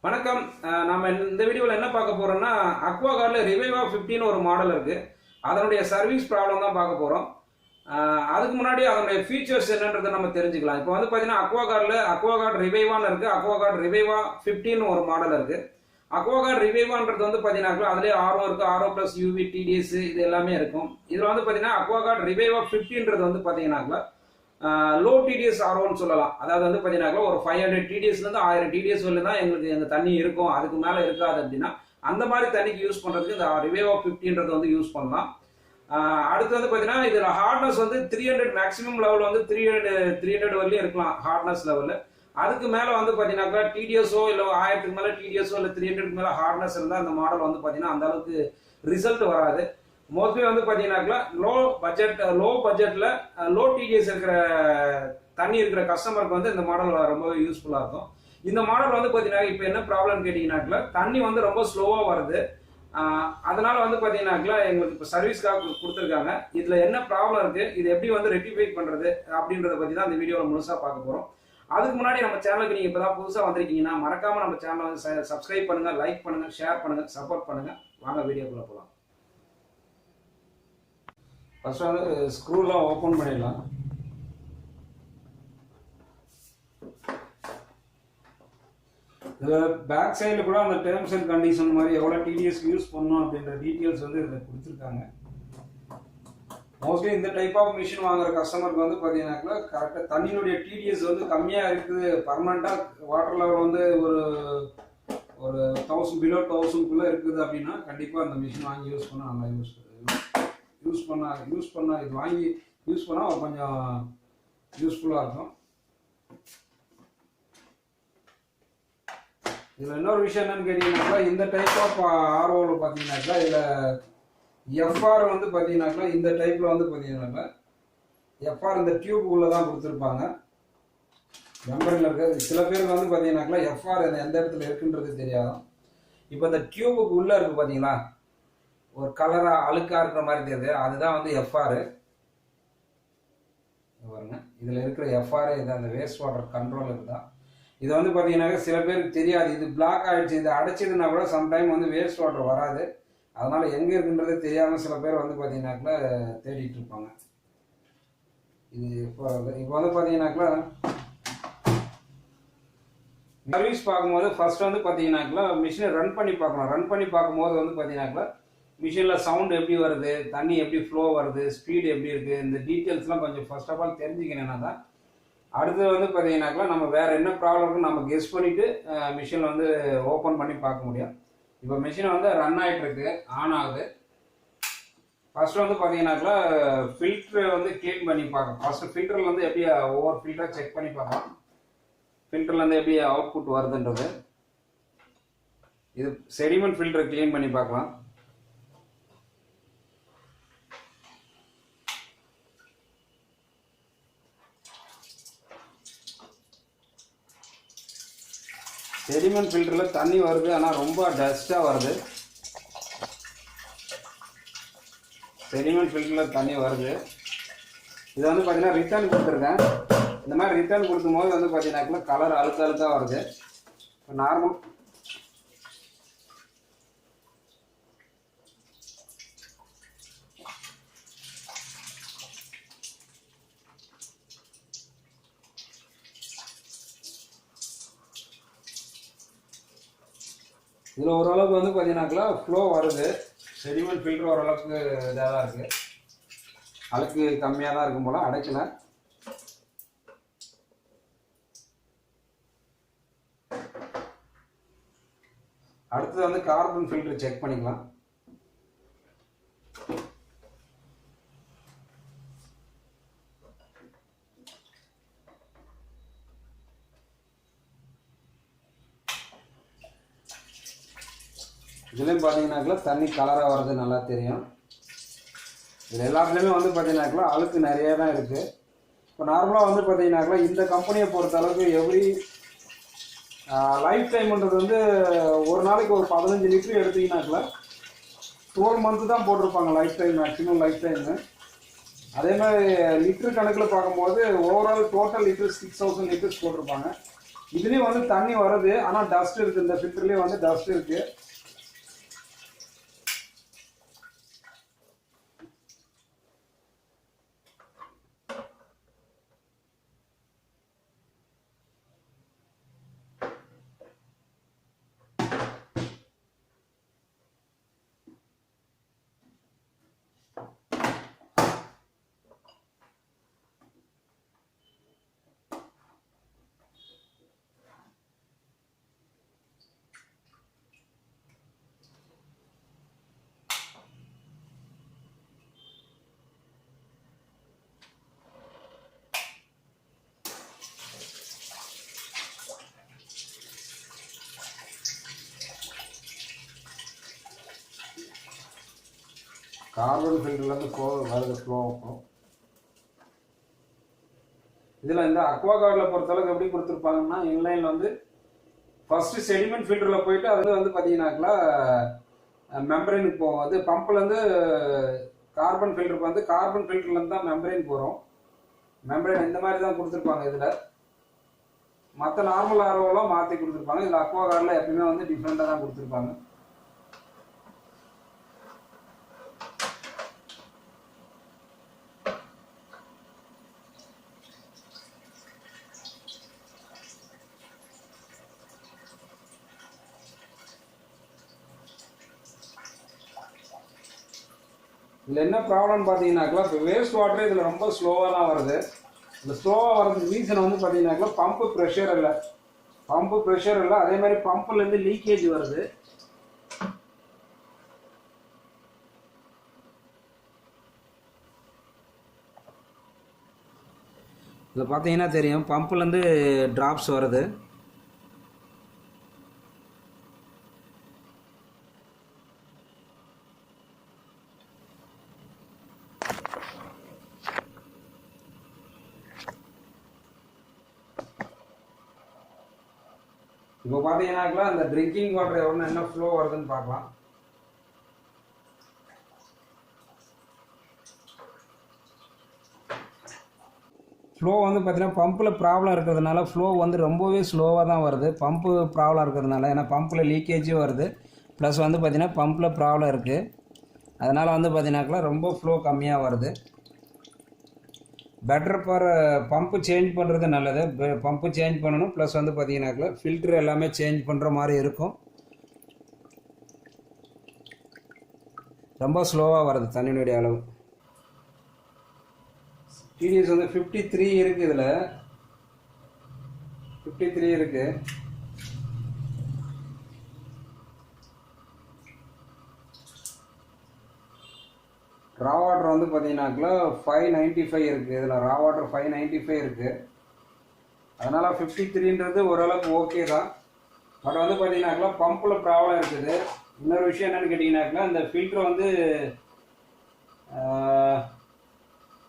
வணக்கம். நாம இந்த வீடியோவில் என்ன பார்க்க போறோம்னா அக்வாகார்ட்ல reviva50 ஒரு மாடல் இருக்கு. அதனுடைய சர்வீஸ் ப்ராப்ளம் தான் பார்க்க போறோம். அதுக்கு முன்னாடி அதனுடைய ஃபீச்சர்ஸ் என்னன்றதை நம்ம தெரிஞ்சுக்கலாம். இப்போ வந்து பார்த்தீங்கன்னா அக்வாகார்ட் ரிவைவான்னு இருக்கு, அக்வாகார்ட் reviva50 ஒரு மாடல் இருக்கு. அக்வாகார்ட் ரிவைவான்றது வந்து பார்த்தீங்கன்னா அதுலேயே RO இருக்கு, RO + UV TDS இது எல்லாமே இருக்கும். இதில் வந்து பார்த்தீங்கன்னா அக்வாகார்ட் reviva50ன்றது வந்து பார்த்தீங்கன்னா லோ டிடிஎஸ் ஆர்ஓன்னு சொல்லலாம். அதாவது வந்து பார்த்தீங்கன்னா ஒரு 500 டிடிஎஸ்லேருந்து 1000 டிடிஎஸ் வரலாம் தான் எங்களுக்கு எங்கள் தண்ணி இருக்கும், அதுக்கு மேலே இருக்காது அப்படின்னா அந்த மாதிரி தண்ணிக்கு யூஸ் பண்ணுறதுக்கு இந்த reviva50ன்றது வந்து யூஸ் பண்ணலாம். அடுத்து வந்து பார்த்தீங்கன்னா இதில் ஹார்ட்னஸ் வந்து 300 மேக்ஸிமம் லெவலில் வந்து 300 வரலையும் இருக்கலாம் ஹார்ட்னஸ் லெவலில். அதுக்கு மேலே வந்து பார்த்தீங்கன்னாக்கா டிடிஎஸோ இல்லை 1000க்கு மேலே டிடிஎஸோ இல்லை 300க்கு மேலே ஹார்ட்னஸ் இருந்தால் அந்த மாடல் வந்து பார்த்தீங்கன்னா அந்த அளவுக்கு ரிசல்ட் வராது. மோஸ்ட்லி வந்து பார்த்தீங்கன்னாக்கா லோ பட்ஜெட்டில் லோ டிடிஎஸ் இருக்கிற தண்ணி இருக்கிற கஸ்டமருக்கு வந்து இந்த மாடல் ரொம்பவே யூஸ்ஃபுல்லாக இருக்கும். இந்த மாடல் வந்து பார்த்தீங்கன்னா இப்போ என்ன ப்ராப்ளம் கேட்டிங்கனாக்கா தண்ணி வந்து ரொம்ப ஸ்லோவாக வருது. அதனால வந்து பார்த்தீங்கன்னாக்கா எங்களுக்கு இப்போ சர்வீஸ்க்காக கொடுத்துருக்காங்க. இதில் என்ன ப்ராப்ளம் இருக்குது, இது எப்படி வந்து ரெக்டிஃபை பண்ணுறது அப்படின்றத பற்றி தான் இந்த வீடியோவில் முழுசாக பார்க்க போகிறோம். அதுக்கு முன்னாடி நம்ம சேனலுக்கு நீங்கள் இப்போ தான் புதுசாக வந்திருக்கீங்கன்னா மறக்காமல் நம்ம சேனலை வந்து சப்ஸ்கிரைப் பண்ணுங்கள், லைக் பண்ணுங்கள், ஷேர் பண்ணுங்கள், சப்போர்ட் பண்ணுங்கள். வாங்க வீடியோக்குள்ளே போகலாம். ஃபர்ஸ்ட் வந்து ஸ்க்ரூலாம் ஓப்பன் பண்ணிடலாம். இதில் பேக் சைடில் கூட அந்த டேர்ம்ஸ் அண்ட் கண்டிஷன் மாதிரி எவ்வளோ டிடிஎஸ் யூஸ் பண்ணணும் அப்படின்ற டீட்டெயில்ஸ் வந்து இதில் கொடுத்துருக்காங்க. மோஸ்ட்லி இந்த டைப் ஆஃப் மிஷின் வாங்குற கஸ்டமருக்கு வந்து பார்த்தீங்கன்னாக்கா கரெக்டாக தண்ணியினுடைய டிடிஎஸ் வந்து கம்மியாக இருக்குது, பர்மனெண்ட்டாக வாட்டர் லெவல் வந்து ஒரு 1000 பிலோ 1000க்குள்ளே இருக்குது அப்படின்னா கண்டிப்பாக அந்த மிஷின் வாங்கி யூஸ் பண்ணால் நல்லா யூஸ் பண்ண இது வாங்கி யூஸ் பண்ணால் கொஞ்சம் யூஸ்ஃபுல்லாக இருக்கும். இதில் இன்னொரு விஷயம் என்னன்னு கேட்டிங்கனாக்கா இந்த டைப் ஆஃப் ஆர்ஓவில் பார்த்தீங்கன்னாக்கா இதில் எஃப்ஆர் வந்து பார்த்தீங்கன்னாக்கா இந்த டைப்பில் வந்து பார்த்தீங்கன்னாக்கா எஃப்ஆர் இந்த டியூபுக்குள்ளே தான் கொடுத்துருப்பாங்க. மெம்பரில் இருக்கிறது சில பேருக்கு வந்து பார்த்தீங்கன்னாக்கா எஃப்ஆர் எந்த இடத்துல இருக்குன்றது தெரியாது. இப்போ இந்த டியூபுக்கு உள்ளே இருக்குது பார்த்தீங்களா, ஒரு கலராக அழுக்காக இருக்கிற மாதிரி தெரியுது, அதுதான் வந்து எஃப்ஆர் பாருங்க. இதில் இருக்கிற எஃப்ஆர் இது அந்த வேஸ்ட் வாட்டர் கண்ட்ரோலுக்கு தான். இது வந்து பார்த்தீங்கன்னாக்கா சில பேருக்கு தெரியாது, இது பிளாக் ஆகிடுச்சு, இது அடைச்சிதுன்னா கூட சம்டைம் வந்து வேஸ்ட் வாட்டர் வராது. அதனால் எங்கே இருக்குன்றது தெரியாமல் சில பேர் வந்து பார்த்தீங்கன்னாக்கா தேடிட்டு இருப்பாங்க. இது இப்போ வந்து பார்த்தீங்கன்னாக்கா சர்வீஸ் பார்க்கும்போது ஃபர்ஸ்ட் வந்து பார்த்தீங்கன்னாக்கா மிஷினை ரன் பண்ணி பார்க்கணும். ரன் பண்ணி பார்க்கும்போது வந்து பார்த்தீங்கன்னாக்கா மிஷினில் சவுண்ட் எப்படி வருது, தண்ணி எப்படி ஃப்ளோ வருது, ஸ்பீடு எப்படி இருக்குது, இந்த டீட்டெயில்ஸ்லாம் கொஞ்சம் ஃபர்ஸ்ட் ஆஃப் ஆல் தெரிஞ்சுக்கணுன்னா தான் அடுத்து வந்து பார்த்தீங்கன்னாக்கா நம்ம வேறு என்ன ப்ராப்ளம் இருக்குன்னு நம்ம கெஸ் பண்ணிவிட்டு மிஷினில் வந்து ஓப்பன் பண்ணி பார்க்க முடியும். இப்போ மிஷினை வந்து ரன் ஆகிட்டுருக்கு, ஆன் ஆகுது. ஃபர்ஸ்ட் வந்து பார்த்தீங்கன்னாக்கா ஃபில்ட்ரு வந்து க்ளீன் பண்ணி பார்க்கலாம். ஃபர்ஸ்ட் ஃபில்டரில் வந்து எப்படி ஒவ்வொரு ஃபில்டராக செக் பண்ணி பார்க்கலாம், ஃபில்டர்லேருந்து எப்படி அவுட்புட் வருதுன்றது. இது செடிமெண்ட் ஃபில்டரை க்ளீன் பண்ணி பார்க்கலாம். செடிமெண்ட் ஃபில்டரில் தண்ணி வருது, ஆனால் ரொம்ப டஸ்ட்டாக வருது. செடிமெண்ட் ஃபில்டரில் தண்ணி வருது. இதை வந்து பார்த்தீங்கன்னா ரிட்டர்ன் கொடுத்துருக்கேன். இந்த மாதிரி ரிட்டர்ன் கொடுக்கும்போது வந்து பார்த்தீங்கன்னாக்கா கலர் அழுக்காக வருது. இப்போ நார்மல் இதில் ஓரளவுக்கு வந்து பார்த்தீங்கன்னாக்கா ஃப்ளோ வருது. செடிமெண்ட் ஃபில்டர் ஓரளவுக்கு இதாக தான் இருக்குது, அழுக்கு கம்மியாக தான் இருக்கும் போல், அடைக்கல. அடுத்தது வந்து கார்பன் ஃபில்டர் செக் பண்ணிக்கலாம். இதுலேயும் பார்த்தீங்கன்னாக்கா தண்ணி கலராக வர்றது நல்லா தெரியும். இது எல்லாத்துலேயுமே வந்து பார்த்தீங்கன்னாக்கா அழுக்கு நிறைய தான் இருக்குது. இப்போ நார்மலாக வந்து பார்த்தீங்கன்னாக்கா இந்த கம்பெனியை பொறுத்த அளவுக்கு எவ்ரி லைஃப் டைம்ன்றது வந்து ஒரு நாளைக்கு ஒரு 15 லிட்டர் எடுத்தீங்கன்னாக்கா 12 மந்த்து தான் போட்டிருப்பாங்க life time, maximum life time. அதே மாதிரி லிட்டர் கணக்கில் பார்க்கும்போது ஓவரால் டோட்டல் லிட்டர்ஸ் 6000 லிட்டர்ஸ் போட்டிருப்பாங்க. இதுலேயும் வந்து தண்ணி வருது, ஆனால் டஸ்ட் இருக்குது. இந்த ஃபில்டர்லேயும் வந்து டஸ்ட் இருக்குது. கார்பன் ஃபில்டர்லேருந்து ஃப்ளோ ஆகும். இதில் இந்த அக்வாகார்டில் பொறுத்தளவுக்கு எப்படி கொடுத்துருப்பாங்கன்னா, இன்லைனில் வந்து ஃபஸ்ட்டு செடிமெண்ட் ஃபில்டரில் போயிட்டு அது வந்து பார்த்தீங்கன்னாக்கா மெம்பரைனுக்கு போகும். அது பம்ப்லேருந்து கார்பன் ஃபில்டருக்கு வந்து கார்பன் ஃபில்டர்லேருந்து தான் மெம்பரைன் போகிறோம். மெம்பரைன் இந்த மாதிரி தான் கொடுத்துருப்பாங்க. இதில் மற்ற நார்மல் ஆர்ஓலாம் மாற்றி கொடுத்துருப்பாங்க. இதில் அக்வாகார்டில் எப்பயுமே வந்து டிஃப்ரெண்ட்டாக தான் கொடுத்துருப்பாங்க. இதில் என்ன ப்ராப்ளம்னு பார்த்தீங்கன்னாக்கா, இப்போ வேஸ்ட் வாட்டர் இதில் ரொம்ப ஸ்லோவாக தான் வருது. இந்த ஸ்லோவாக வர்றதுக்கு ரீசன் வந்து பார்த்தீங்கன்னாக்கா பம்பு ப்ரெஷர் இல்லை. அதே மாதிரி பம்புலேருந்து லீக்கேஜ் வருது. இதில் பார்த்தீங்கன்னா தெரியும், பம்புலேருந்து ட்ராப்ஸ் வருது. இப்போ பார்த்தீங்கன்னாக்கா அந்த ட்ரிங்கிங் வாட்டர் எவ்வளோ என்ன ஃப்ளோ வருதுன்னு பார்க்கலாம். ஃப்ளோ வந்து பார்த்தீங்கன்னா பம்பில் ப்ராப்ளம் இருக்கிறதுனால ஃப்ளோ வந்து ரொம்பவே ஸ்லோவாக தான் வருது. பம்பு ப்ராப்ளம் இருக்கிறதுனால, ஏன்னா பம்பில் லீக்கேஜும் வருது, ப்ளஸ் வந்து பார்த்தீங்கன்னா பம்பில் ப்ராப்ளம் இருக்குது. அதனால் வந்து பார்த்தீங்கன்னாக்கா ரொம்ப ஃப்ளோ கம்மியாக வருது. பெட்டர் ஃபார் பம்பு சேஞ்ச் பண்ணுறது நல்லது. பம்பு சேஞ்ச் பண்ணணும், ப்ளஸ் வந்து பார்த்தீங்கன்னாக்கா ஃபில்ட்ரு எல்லாமே சேஞ்ச் பண்ணுற மாதிரி இருக்கும். ரொம்ப ஸ்லோவாக வருது தண்ணியினுடைய அளவு. டிடிஎஸ் வந்து 53 இருக்குது. இதில் 53 இருக்குது. ரா வாட்டர் வந்து பார்த்தீங்கன்னாக்கா 595 இருக்குது. இதில் ரா வாட்டர் 595 இருக்குது. அதனால் 53ன்றது ஓரளவுக்கு ஓகே தான். பட் வந்து பார்த்தீங்கன்னாக்கா பம்பில் ப்ராப்ளம் இருக்குது. இன்னொரு விஷயம் என்னென்னு கேட்டிங்கனாக்கா, இந்த ஃபில்ட்ரு வந்து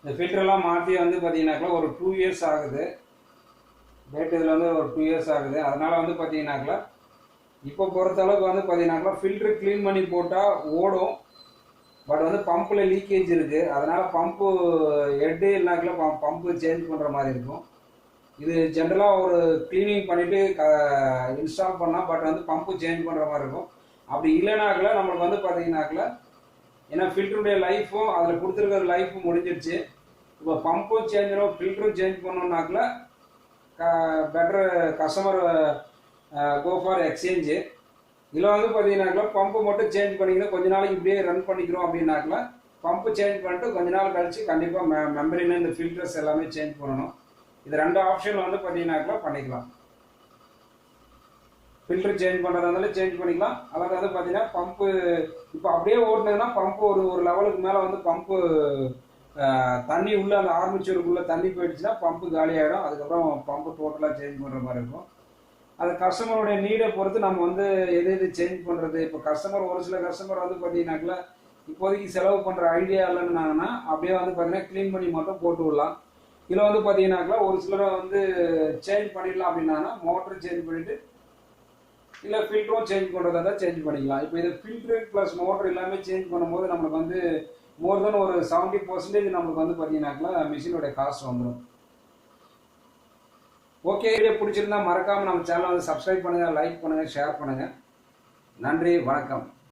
இந்த ஃபில்டரெல்லாம் மாற்றி வந்து பார்த்தீங்கன்னாக்கா ஒரு 2 இயர்ஸ் ஆகுது. டேட் இதில் வந்து ஒரு 2 இயர்ஸ் ஆகுது. அதனால் வந்து பார்த்தீங்கன்னாக்கா இப்போ பொறுத்தளவுக்கு வந்து பார்த்தீங்கன்னாக்கா ஃபில்ட்ரு க்ளீன் பண்ணி போட்டால் ஓடும். பட் வந்து பம்பில் லீக்கேஜ் இருக்குது. அதனால் பம்பு ஹெட்டு இல்லைனாக்கா பம்பு சேஞ்ச் பண்ணுற மாதிரி இருக்கும். இது ஜென்ரலாக ஒரு க்ளீனிங் பண்ணிவிட்டு இன்ஸ்டால் பண்ணால், பட் வந்து பம்பு சேஞ்ச் பண்ணுற மாதிரி இருக்கும். அப்படி இல்லைனாக்கல நம்மளுக்கு வந்து பார்த்தீங்கன்னாக்கல, ஏன்னா ஃபில்டருடைய லைஃப்பும் அதில் கொடுத்துருக்கிற லைஃப்பும் முடிஞ்சிருச்சு. இப்போ பம்பும் சேஞ்ச் பண்ணணும், ஃபில்டரும் சேஞ்ச் பண்ணோம்னாக்கல better customer go for exchange. இதில் வந்து பார்த்தீங்கன்னாக்கா பம்பு மட்டும் சேஞ்ச் பண்ணிங்கன்னா கொஞ்ச நாளைக்கு இப்படியே ரன் பண்ணிக்கிறோம் அப்படின்னாக்கல, பம்பு சேஞ்ச் பண்ணிட்டு கொஞ்ச நாள் கழிச்சு கண்டிப்பாக மெம்பரின் இந்த ஃபில்டர்ஸ் எல்லாமே சேஞ்ச் பண்ணணும். இது 2 ஆப்ஷன் வந்து பார்த்தீங்கன்னாக்கா பண்ணிக்கலாம். ஃபில்டர் சேஞ்ச் பண்ணுறதா இருந்தாலும் சேஞ்ச் பண்ணிக்கலாம். அதாவது வந்து பார்த்தீங்கன்னா பம்பு இப்போ அப்படியே ஓட்டினதுன்னா பம்பு ஒரு லெவலுக்கு மேலே வந்து பம்பு தண்ணி உள்ள அந்த ஆர்மிச்சருக்குள்ளே தண்ணி போயிடுச்சுன்னா பம்பு காலியாகிடும். அதுக்கப்புறம் பம்பு டோட்டலாக சேஞ்ச் பண்ணுற மாதிரி இருக்கும். அது கஸ்டமருடைய நீடை பொறுத்து நம்ம வந்து எது சேஞ்ச் பண்ணுறது. இப்போ கஸ்டமர் ஒரு சில கஸ்டமர் வந்து பார்த்தீங்கன்னாக்கா இப்போதைக்கு செலவு பண்ணுற ஐடியா இல்லைன்னாங்கன்னா அப்படியே வந்து பார்த்தீங்கன்னா க்ளீன் பண்ணி மட்டும் போட்டு விடலாம். இதில் வந்து பார்த்தீங்கன்னாக்கா ஒரு சிலரை வந்து சேஞ்ச் பண்ணிடலாம் அப்படின்னா மோட்டர் சேஞ்ச் பண்ணிவிட்டு இல்லை ஃபில்டரும் சேஞ்ச் பண்ணுறதா தான் சேஞ்ச் பண்ணிக்கலாம். இப்போ இது ஃபில்ட்ரு ப்ளஸ் மோட்டர் எல்லாமே சேஞ்ச் பண்ணும்போது நம்மளுக்கு வந்து மோர் தென் ஒரு 70% நம்மளுக்கு வந்து பார்த்தீங்கன்னாக்கா மிஷினுடைய காஸ்ட் வந்துடும். ஓகே, வீடியோ பிடிச்சிருந்தா மறக்காமல் நம்ம சேனலை வந்து சப்ஸ்கிரைப் பண்ணுங்கள், லைக் பண்ணுங்கள், ஷேர் பண்ணுங்கள். நன்றி, வணக்கம்.